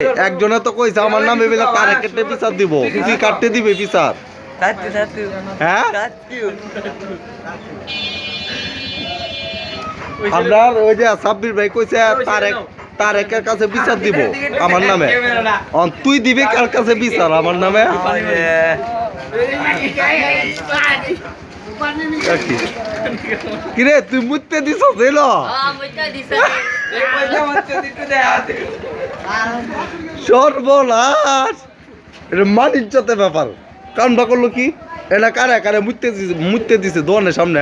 একজনে তো কইছে আমার নামে বেলা তারে কেটে বিচার দিব, তুই কাটতে দিবে বিচার? হ্যাঁ, আপনার ওই যে সাব্বির ভাই কইছে তারেকের কাছে বিচার দিব আমার নামে। তুই দিবি কার কাছে বিচার আমার নামে? কিরে তুই মুততে দিছ এলো? সর্বনাশ, এটা মান ইজ্জতের ব্যাপার। কামটা করলো কি? এটা কারে কারে মুততে দিছে দোকানের সামনে?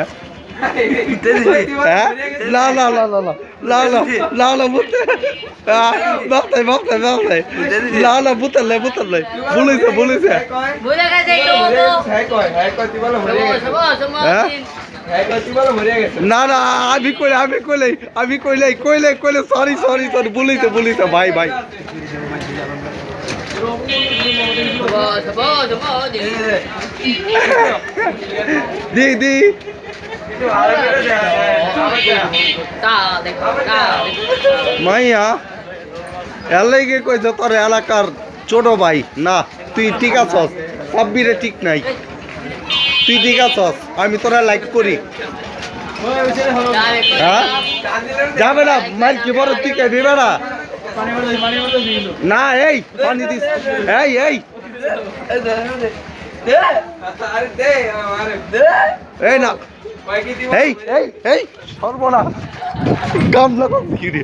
না না না না না না না না না বুঝতে বাপতাই বাপতাই বাপতাই না না বুঝতে বুঝতে বলেছে বলেছে না না আমি কইলে সরি সরি সরি বলেছে বলেছে ভাই ভাই দি দি মাইয়া এলাইকে কইছে তোর এলাকার ছোট ভাই না, তুই ঠিক আছস, সাব্বিরে ঠিক নাই, তুই ঠিক আছস, আমি তোরা লাইক করি। হ্যাঁ যাবে না মাইল কি বড় তুই কে দিবে না? না এই পানি দিস, এই এই এই না এই এই এই সর্বনাশ গামলা কি রে